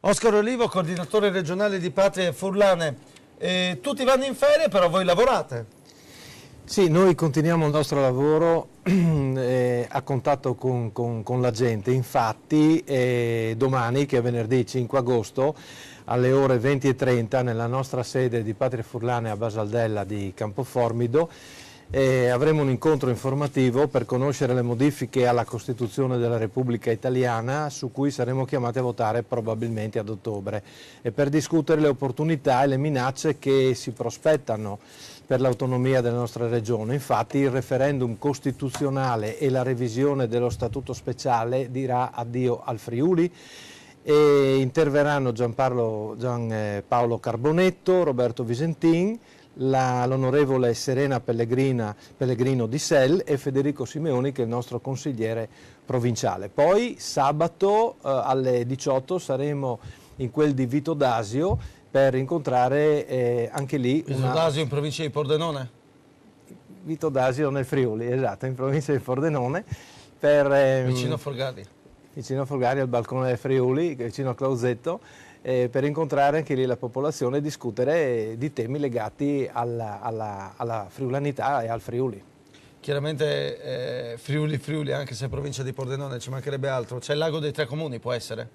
Oscar Olivo, coordinatore regionale di Patria Furlane. Tutti vanno in ferie, però voi lavorate. Sì, noi continuiamo il nostro lavoro a contatto con la gente. Infatti domani, che è venerdì 5 agosto, alle ore 20:30 nella nostra sede di Patria Furlane a Basaldella di Campoformido avremo un incontro informativo per conoscere le modifiche alla Costituzione della Repubblica Italiana, su cui saremo chiamati a votare probabilmente ad ottobre, e per discutere le opportunità e le minacce che si prospettano per l'autonomia della nostra regione. Infatti il referendum costituzionale e la revisione dello Statuto speciale dirà addio al Friuli, e interverranno Gianpaolo Carbonetto, Roberto Visentin, l'onorevole Serena Pellegrino di Sel e Federico Simeoni, che è il nostro consigliere provinciale. Poi sabato alle 18 saremo in quel di Vito d'Asio per incontrare anche lì Vito d'Asio in provincia di Pordenone? Vito d'Asio nel Friuli, esatto, in provincia di Pordenone. Vicino a Folgari. Vicino a Folgari, al balcone del Friuli, vicino a Clausetto, per incontrare anche lì la popolazione e discutere di temi legati alla friulanità e al Friuli. Chiaramente Friuli, anche se è provincia di Pordenone, ci mancherebbe altro. C'è il lago dei Tre Comuni, può essere?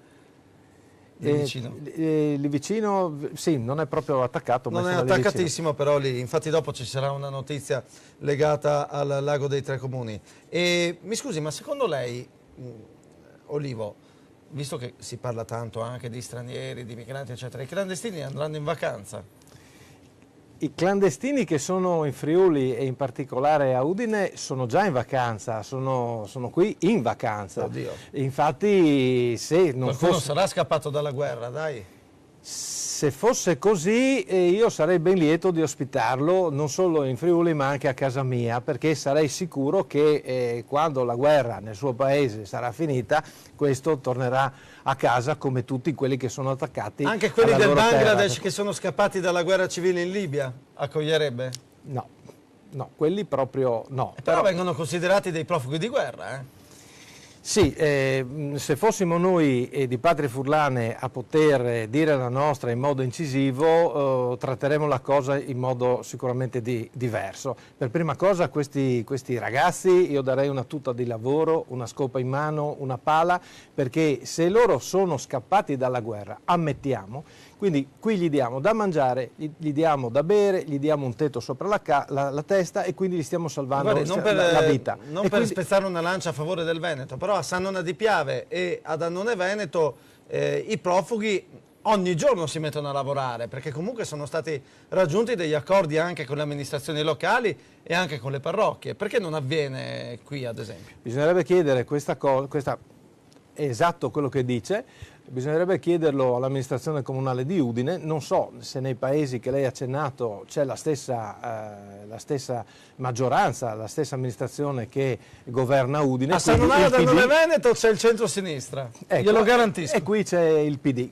Lì vicino? Lì vicino, sì, non è proprio attaccato. Non ma è attaccatissimo, però lì, infatti dopo ci sarà una notizia legata al lago dei Tre Comuni. E mi scusi, ma secondo lei, Olivo, visto che si parla tanto anche di stranieri, di migranti, eccetera, i clandestini andranno in vacanza? I clandestini che sono in Friuli e in particolare a Udine sono già in vacanza, sono qui in vacanza. Oddio. Infatti, se non Qualcuno sarà scappato dalla guerra, dai. Se fosse così io sarei ben lieto di ospitarlo non solo in Friuli ma anche a casa mia, perché sarei sicuro che quando la guerra nel suo paese sarà finita, questo tornerà a casa come tutti quelli che sono attaccati. Anche quelli del Bangladesh terra. Che sono scappati dalla guerra civile in Libia, accoglierebbe? No, quelli proprio no. Però vengono considerati dei profughi di guerra, eh? Sì, se fossimo noi di Patria Furlane a poter dire la nostra in modo incisivo, tratteremo la cosa in modo sicuramente diverso. Per prima cosa a questi ragazzi io darei una tuta di lavoro, una scopa in mano, una pala, perché se loro sono scappati dalla guerra, ammettiamo, quindi qui gli diamo da mangiare, gli diamo da bere, gli diamo un tetto sopra la testa e quindi gli stiamo salvando la vita. Non per spezzare una lancia a favore del Veneto, però a San Nona di Piave e ad Annone Veneto i profughi ogni giorno si mettono a lavorare, perché comunque sono stati raggiunti degli accordi anche con le amministrazioni locali e anche con le parrocchie. Perché non avviene qui, ad esempio? Bisognerebbe chiedere questa è esatto quello che dice. Bisognerebbe chiederlo all'amministrazione comunale di Udine. Non so se nei paesi che lei ha accennato c'è la stessa maggioranza, la stessa amministrazione che governa Udine. A San Nona d'Annone Veneto c'è il centro-sinistra, ecco, glielo garantisco. E qui c'è il PD.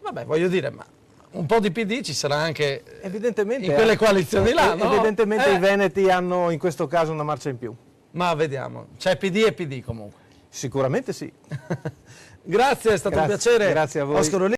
Vabbè, voglio dire, ma un po' di PD ci sarà anche evidentemente in quelle coalizioni là, no? Evidentemente i veneti hanno in questo caso una marcia in più. Ma vediamo, c'è PD e PD comunque. Sicuramente sì. Grazie, è stato un piacere. Grazie a voi. Oscar Olivo.